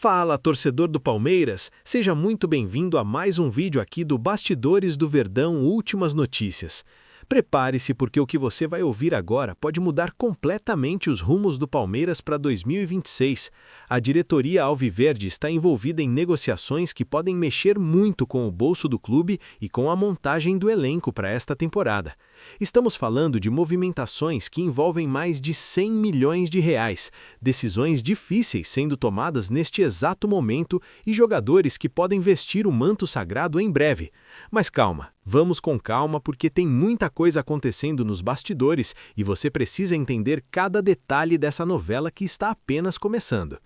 Fala, torcedor do Palmeiras! Seja muito bem-vindo a mais um vídeo aqui do Bastidores do Verdão Últimas Notícias. Prepare-se porque o que você vai ouvir agora pode mudar completamente os rumos do Palmeiras para 2026. A diretoria alviverde está envolvida em negociações que podem mexer muito com o bolso do clube e com a montagem do elenco para esta temporada. Estamos falando de movimentações que envolvem mais de 100 milhões de reais, decisões difíceis sendo tomadas neste exato momento e jogadores que podem vestir o manto sagrado em breve. Mas calma, vamos com calma porque tem muita coisa acontecendo nos bastidores e você precisa entender cada detalhe dessa novela que está apenas começando.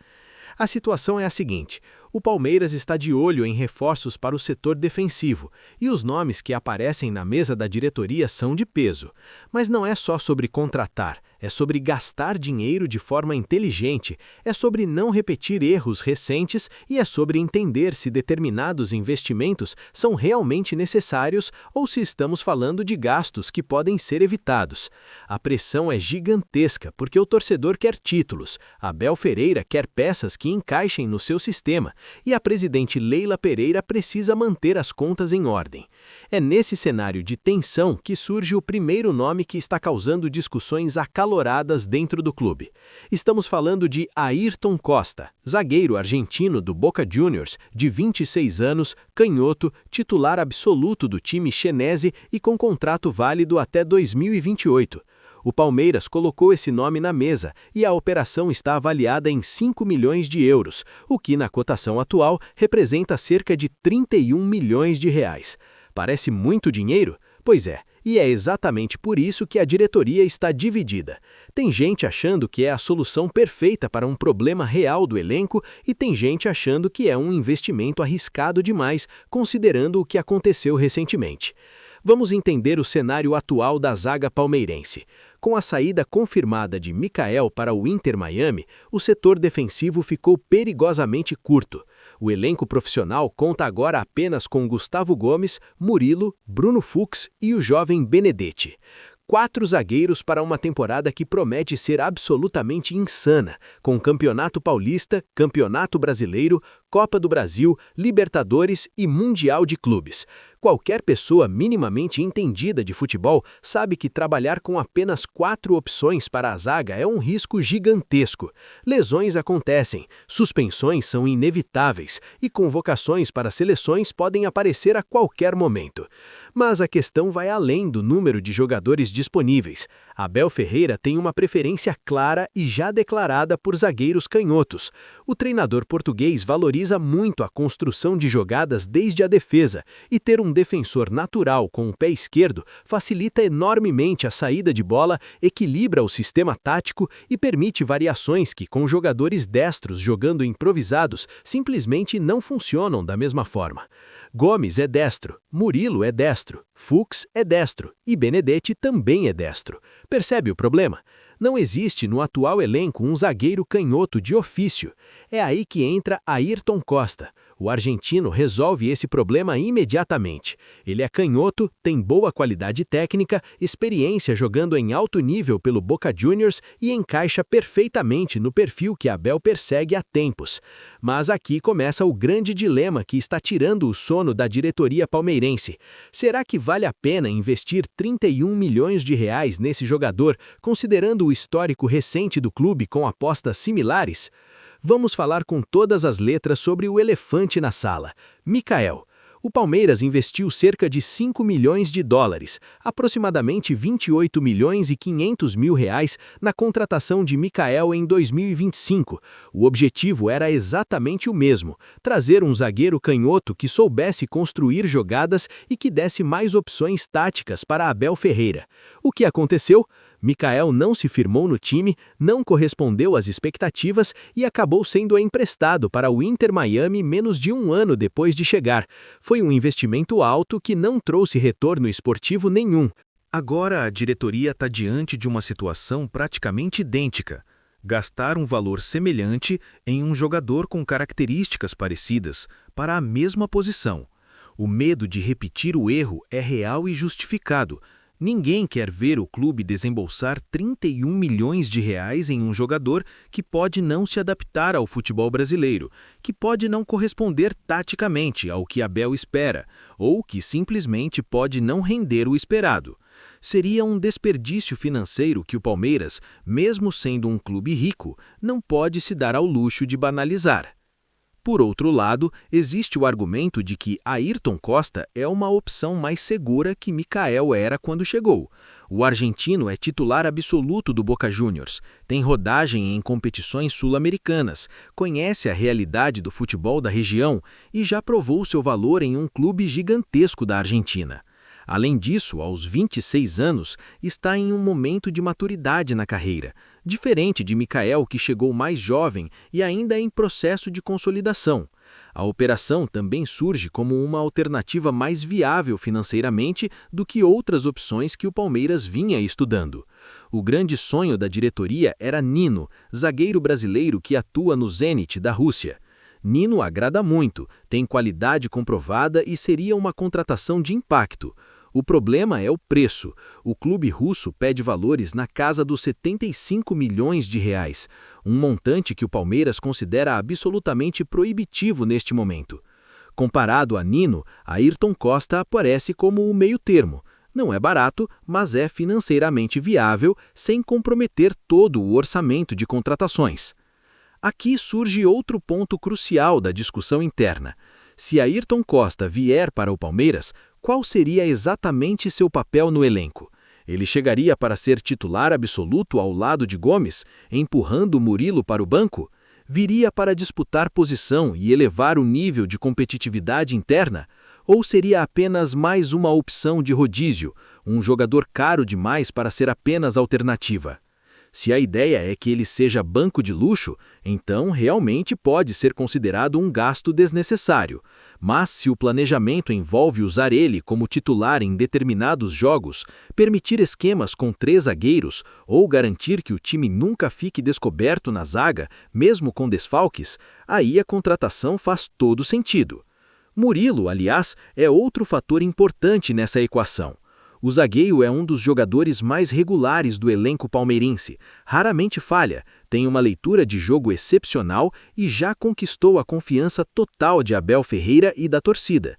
A situação é a seguinte: o Palmeiras está de olho em reforços para o setor defensivo, e os nomes que aparecem na mesa da diretoria são de peso. Mas não é só sobre contratar, é sobre gastar dinheiro de forma inteligente, é sobre não repetir erros recentes e é sobre entender se determinados investimentos são realmente necessários ou se estamos falando de gastos que podem ser evitados. A pressão é gigantesca porque o torcedor quer títulos, Abel Ferreira quer peças que encaixem no seu sistema, e a presidente Leila Pereira precisa manter as contas em ordem. É nesse cenário de tensão que surge o primeiro nome que está causando discussões acaloradas dentro do clube. Estamos falando de Ayrton Costa, zagueiro argentino do Boca Juniors, de 26 anos, canhoto, titular absoluto do time xenese e com contrato válido até 2028. O Palmeiras colocou esse nome na mesa e a operação está avaliada em 5 milhões de euros, o que na cotação atual representa cerca de 31 milhões de reais. Parece muito dinheiro? Pois é, e é exatamente por isso que a diretoria está dividida. Tem gente achando que é a solução perfeita para um problema real do elenco e tem gente achando que é um investimento arriscado demais, considerando o que aconteceu recentemente. Vamos entender o cenário atual da zaga palmeirense. Com a saída confirmada de Michael para o Inter Miami, o setor defensivo ficou perigosamente curto. O elenco profissional conta agora apenas com Gustavo Gomes, Murilo, Bruno Fux e o jovem Benedetti. 4 zagueiros para uma temporada que promete ser absolutamente insana, com Campeonato Paulista, Campeonato Brasileiro, Copa do Brasil, Libertadores e Mundial de Clubes. Qualquer pessoa minimamente entendida de futebol sabe que trabalhar com apenas 4 opções para a zaga é um risco gigantesco. Lesões acontecem, suspensões são inevitáveis e convocações para seleções podem aparecer a qualquer momento. Mas a questão vai além do número de jogadores disponíveis. Abel Ferreira tem uma preferência clara e já declarada por zagueiros canhotos. O treinador português valoriza muito a construção de jogadas desde a defesa, e ter um defensor natural com o pé esquerdo facilita enormemente a saída de bola, equilibra o sistema tático e permite variações que, com jogadores destros jogando improvisados, simplesmente não funcionam da mesma forma. Gomes é destro, Murilo é destro, Fux é destro e Benedetti também é destro. Percebe o problema? Não existe no atual elenco um zagueiro canhoto de ofício. É aí que entra Ayrton Costa. O argentino resolve esse problema imediatamente. Ele é canhoto, tem boa qualidade técnica, experiência jogando em alto nível pelo Boca Juniors e encaixa perfeitamente no perfil que Abel persegue há tempos. Mas aqui começa o grande dilema que está tirando o sono da diretoria palmeirense. Será que vale a pena investir 31 milhões de reais nesse jogador, considerando o histórico recente do clube com apostas similares? Vamos falar com todas as letras sobre o elefante na sala, Michael. O Palmeiras investiu cerca de 5 milhões de dólares, aproximadamente 28 milhões e 500 mil reais, na contratação de Michael em 2025. O objetivo era exatamente o mesmo: trazer um zagueiro canhoto que soubesse construir jogadas e que desse mais opções táticas para Abel Ferreira. O que aconteceu? Michael não se firmou no time, não correspondeu às expectativas e acabou sendo emprestado para o Inter Miami menos de 1 ano depois de chegar. Foi um investimento alto que não trouxe retorno esportivo nenhum. Agora a diretoria está diante de uma situação praticamente idêntica: gastar um valor semelhante em um jogador com características parecidas para a mesma posição. O medo de repetir o erro é real e justificado. Ninguém quer ver o clube desembolsar 31 milhões de reais em um jogador que pode não se adaptar ao futebol brasileiro, que pode não corresponder taticamente ao que Abel espera, ou que simplesmente pode não render o esperado. Seria um desperdício financeiro que o Palmeiras, mesmo sendo um clube rico, não pode se dar ao luxo de banalizar. Por outro lado, existe o argumento de que Ayrton Costa é uma opção mais segura que Michael era quando chegou. O argentino é titular absoluto do Boca Juniors, tem rodagem em competições sul-americanas, conhece a realidade do futebol da região e já provou seu valor em um clube gigantesco da Argentina. Além disso, aos 26 anos, está em um momento de maturidade na carreira, diferente de Michael, que chegou mais jovem e ainda em processo de consolidação. A operação também surge como uma alternativa mais viável financeiramente do que outras opções que o Palmeiras vinha estudando. O grande sonho da diretoria era Nino, zagueiro brasileiro que atua no Zenit da Rússia. Nino agrada muito, tem qualidade comprovada e seria uma contratação de impacto. O problema é o preço. O clube russo pede valores na casa dos 75 milhões de reais, um montante que o Palmeiras considera absolutamente proibitivo neste momento. Comparado a Nino, Ayrton Costa aparece como o meio-termo. Não é barato, mas é financeiramente viável, sem comprometer todo o orçamento de contratações. Aqui surge outro ponto crucial da discussão interna. Se Ayrton Costa vier para o Palmeiras, qual seria exatamente seu papel no elenco? Ele chegaria para ser titular absoluto ao lado de Gomes, empurrando Murilo para o banco? Viria para disputar posição e elevar o nível de competitividade interna? Ou seria apenas mais uma opção de rodízio, um jogador caro demais para ser apenas alternativa? Se a ideia é que ele seja banco de luxo, então realmente pode ser considerado um gasto desnecessário. Mas se o planejamento envolve usar ele como titular em determinados jogos, permitir esquemas com 3 zagueiros ou garantir que o time nunca fique descoberto na zaga, mesmo com desfalques, aí a contratação faz todo sentido. Murilo, aliás, é outro fator importante nessa equação. O zagueiro é um dos jogadores mais regulares do elenco palmeirense, raramente falha, tem uma leitura de jogo excepcional e já conquistou a confiança total de Abel Ferreira e da torcida.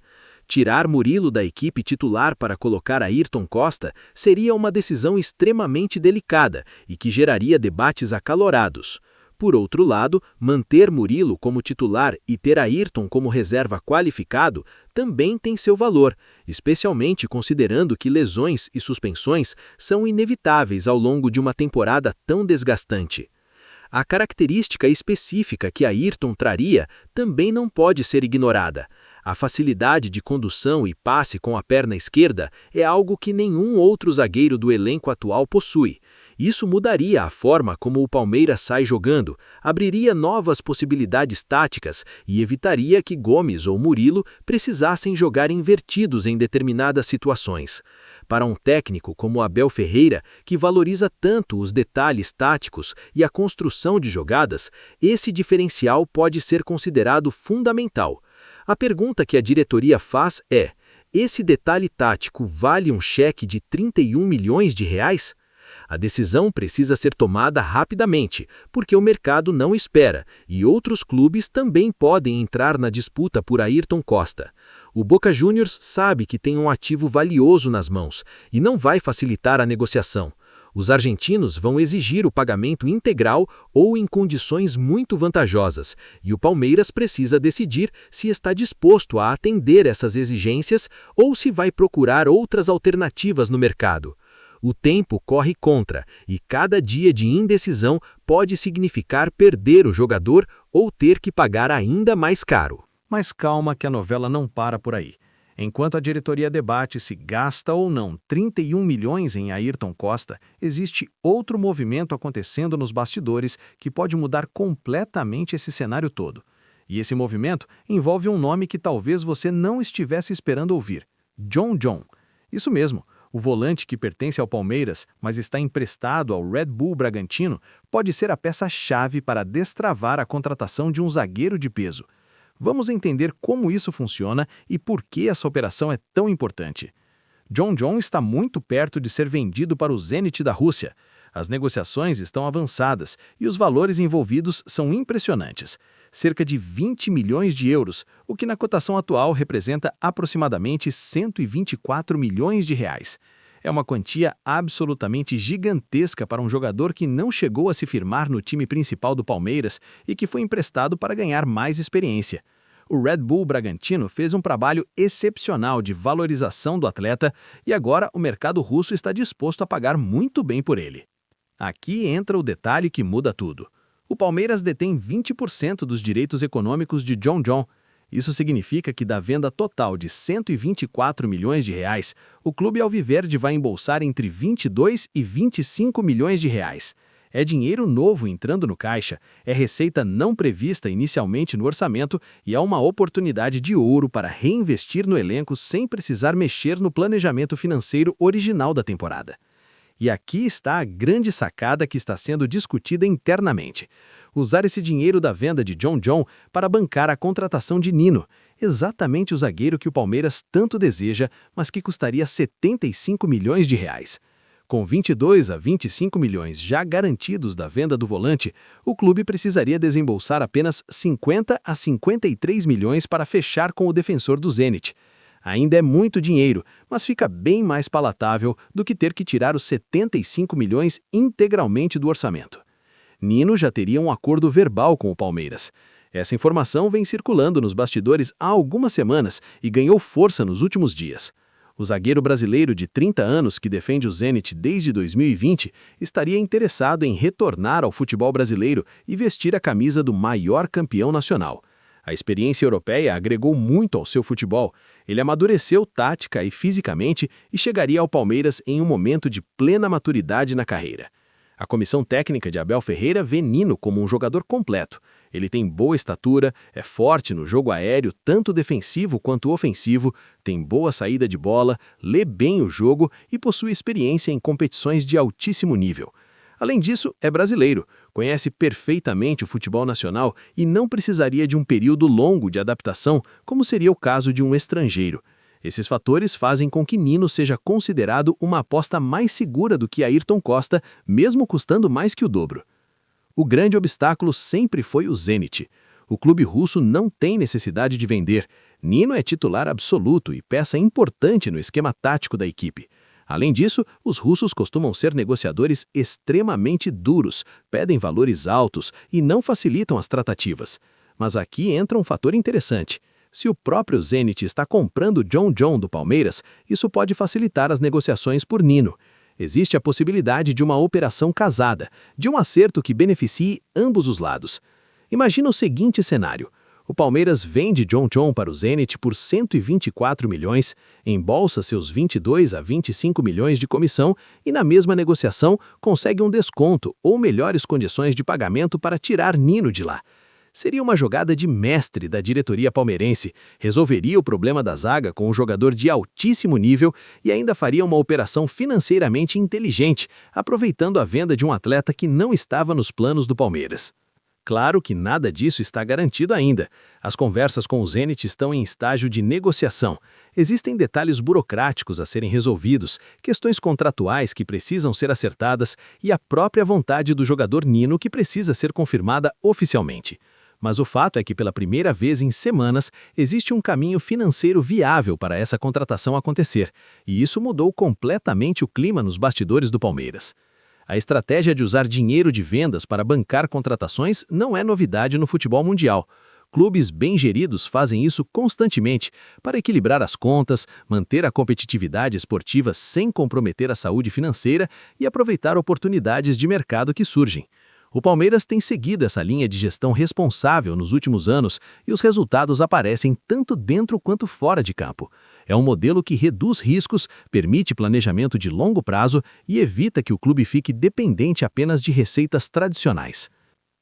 Tirar Murilo da equipe titular para colocar Ayrton Costa seria uma decisão extremamente delicada e que geraria debates acalorados. Por outro lado, manter Murilo como titular e ter Ayrton como reserva qualificado também tem seu valor, especialmente considerando que lesões e suspensões são inevitáveis ao longo de uma temporada tão desgastante. A característica específica que Ayrton traria também não pode ser ignorada. A facilidade de condução e passe com a perna esquerda é algo que nenhum outro zagueiro do elenco atual possui. Isso mudaria a forma como o Palmeiras sai jogando, abriria novas possibilidades táticas e evitaria que Gomes ou Murilo precisassem jogar invertidos em determinadas situações. Para um técnico como Abel Ferreira, que valoriza tanto os detalhes táticos e a construção de jogadas, esse diferencial pode ser considerado fundamental. A pergunta que a diretoria faz é: esse detalhe tático vale um cheque de 31 milhões de reais? A decisão precisa ser tomada rapidamente, porque o mercado não espera, e outros clubes também podem entrar na disputa por Ayrton Costa. O Boca Juniors sabe que tem um ativo valioso nas mãos, e não vai facilitar a negociação. Os argentinos vão exigir o pagamento integral ou em condições muito vantajosas, e o Palmeiras precisa decidir se está disposto a atender essas exigências ou se vai procurar outras alternativas no mercado. O tempo corre contra, e cada dia de indecisão pode significar perder o jogador ou ter que pagar ainda mais caro. Mas calma que a novela não para por aí. Enquanto a diretoria debate se gasta ou não 31 milhões em Ayrton Costa, existe outro movimento acontecendo nos bastidores que pode mudar completamente esse cenário todo. E esse movimento envolve um nome que talvez você não estivesse esperando ouvir: John John. Isso mesmo. O volante que pertence ao Palmeiras, mas está emprestado ao Red Bull Bragantino, pode ser a peça-chave para destravar a contratação de um zagueiro de peso. Vamos entender como isso funciona e por que essa operação é tão importante. John está muito perto de ser vendido para o Zenit da Rússia. As negociações estão avançadas e os valores envolvidos são impressionantes. Cerca de 20 milhões de euros, o que na cotação atual representa aproximadamente 124 milhões de reais. É uma quantia absolutamente gigantesca para um jogador que não chegou a se firmar no time principal do Palmeiras e que foi emprestado para ganhar mais experiência. O Red Bull Bragantino fez um trabalho excepcional de valorização do atleta e agora o mercado russo está disposto a pagar muito bem por ele. Aqui entra o detalhe que muda tudo. O Palmeiras detém 20% dos direitos econômicos de John. Isso significa que da venda total de 124 milhões de reais, o clube alviverde vai embolsar entre 22 e 25 milhões de reais. É dinheiro novo entrando no caixa, é receita não prevista inicialmente no orçamento e é uma oportunidade de ouro para reinvestir no elenco sem precisar mexer no planejamento financeiro original da temporada. E aqui está a grande sacada que está sendo discutida internamente. Usar esse dinheiro da venda de John para bancar a contratação de Nino, exatamente o zagueiro que o Palmeiras tanto deseja, mas que custaria 75 milhões de reais. Com 22 a 25 milhões já garantidos da venda do volante, o clube precisaria desembolsar apenas 50 a 53 milhões para fechar com o defensor do Zenit. Ainda é muito dinheiro, mas fica bem mais palatável do que ter que tirar os 75 milhões integralmente do orçamento. Nino já teria um acordo verbal com o Palmeiras. Essa informação vem circulando nos bastidores há algumas semanas e ganhou força nos últimos dias. O zagueiro brasileiro de 30 anos, que defende o Zenit desde 2020, estaria interessado em retornar ao futebol brasileiro e vestir a camisa do maior campeão nacional. A experiência europeia agregou muito ao seu futebol. Ele amadureceu tática e fisicamente e chegaria ao Palmeiras em um momento de plena maturidade na carreira. A comissão técnica de Abel Ferreira vê Nino como um jogador completo. Ele tem boa estatura, é forte no jogo aéreo, tanto defensivo quanto ofensivo, tem boa saída de bola, lê bem o jogo e possui experiência em competições de altíssimo nível. Além disso, é brasileiro, conhece perfeitamente o futebol nacional e não precisaria de um período longo de adaptação, como seria o caso de um estrangeiro. Esses fatores fazem com que Nino seja considerado uma aposta mais segura do que Ayrton Costa, mesmo custando mais que o dobro. O grande obstáculo sempre foi o Zenit. O clube russo não tem necessidade de vender. Nino é titular absoluto e peça importante no esquema tático da equipe. Além disso, os russos costumam ser negociadores extremamente duros, pedem valores altos e não facilitam as tratativas. Mas aqui entra um fator interessante. Se o próprio Zenit está comprando John do Palmeiras, isso pode facilitar as negociações por Nino. Existe a possibilidade de uma operação casada, de um acerto que beneficie ambos os lados. Imagina o seguinte cenário. O Palmeiras vende John para o Zenit por 124 milhões, embolsa seus 22 a 25 milhões de comissão e, na mesma negociação, consegue um desconto ou melhores condições de pagamento para tirar Nino de lá. Seria uma jogada de mestre da diretoria palmeirense, resolveria o problema da zaga com um jogador de altíssimo nível e ainda faria uma operação financeiramente inteligente, aproveitando a venda de um atleta que não estava nos planos do Palmeiras. Claro que nada disso está garantido ainda. As conversas com o Zenit estão em estágio de negociação. Existem detalhes burocráticos a serem resolvidos, questões contratuais que precisam ser acertadas e a própria vontade do jogador Nino que precisa ser confirmada oficialmente. Mas o fato é que pela primeira vez em semanas existe um caminho financeiro viável para essa contratação acontecer, e isso mudou completamente o clima nos bastidores do Palmeiras. A estratégia de usar dinheiro de vendas para bancar contratações não é novidade no futebol mundial. Clubes bem geridos fazem isso constantemente para equilibrar as contas, manter a competitividade esportiva sem comprometer a saúde financeira e aproveitar oportunidades de mercado que surgem. O Palmeiras tem seguido essa linha de gestão responsável nos últimos anos e os resultados aparecem tanto dentro quanto fora de campo. É um modelo que reduz riscos, permite planejamento de longo prazo e evita que o clube fique dependente apenas de receitas tradicionais.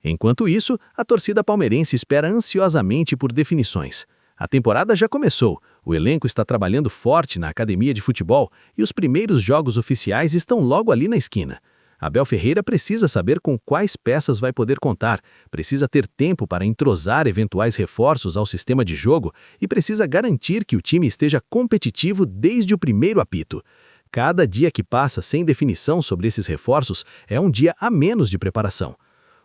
Enquanto isso, a torcida palmeirense espera ansiosamente por definições. A temporada já começou, o elenco está trabalhando forte na academia de futebol e os primeiros jogos oficiais estão logo ali na esquina. Abel Ferreira precisa saber com quais peças vai poder contar, precisa ter tempo para entrosar eventuais reforços ao sistema de jogo e precisa garantir que o time esteja competitivo desde o primeiro apito. Cada dia que passa sem definição sobre esses reforços é um dia a menos de preparação.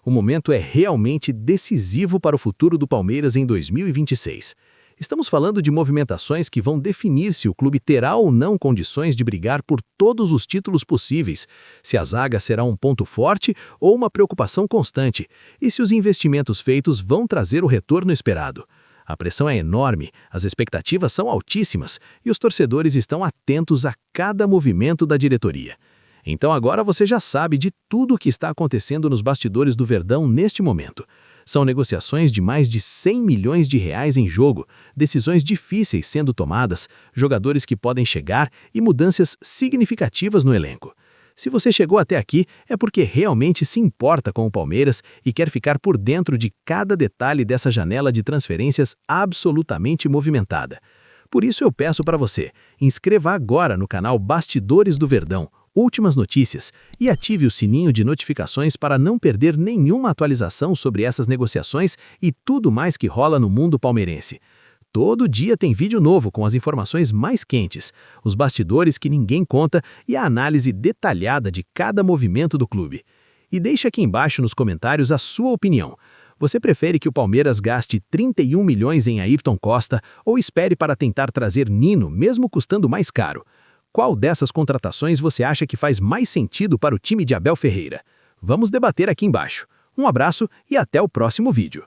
O momento é realmente decisivo para o futuro do Palmeiras em 2026. Estamos falando de movimentações que vão definir se o clube terá ou não condições de brigar por todos os títulos possíveis, se a zaga será um ponto forte ou uma preocupação constante, e se os investimentos feitos vão trazer o retorno esperado. A pressão é enorme, as expectativas são altíssimas e os torcedores estão atentos a cada movimento da diretoria. Então agora você já sabe de tudo o que está acontecendo nos bastidores do Verdão neste momento. São negociações de mais de 100 milhões de reais em jogo, decisões difíceis sendo tomadas, jogadores que podem chegar e mudanças significativas no elenco. Se você chegou até aqui, é porque realmente se importa com o Palmeiras e quer ficar por dentro de cada detalhe dessa janela de transferências absolutamente movimentada. Por isso eu peço para você, inscreva agora no canal Bastidores do Verdão, Últimas Notícias, e ative o sininho de notificações para não perder nenhuma atualização sobre essas negociações e tudo mais que rola no mundo palmeirense. Todo dia tem vídeo novo com as informações mais quentes, os bastidores que ninguém conta e a análise detalhada de cada movimento do clube. E deixe aqui embaixo nos comentários a sua opinião. Você prefere que o Palmeiras gaste 31 milhões em Ayrton Costa ou espere para tentar trazer Nino, mesmo custando mais caro? Qual dessas contratações você acha que faz mais sentido para o time de Abel Ferreira? Vamos debater aqui embaixo. Um abraço e até o próximo vídeo.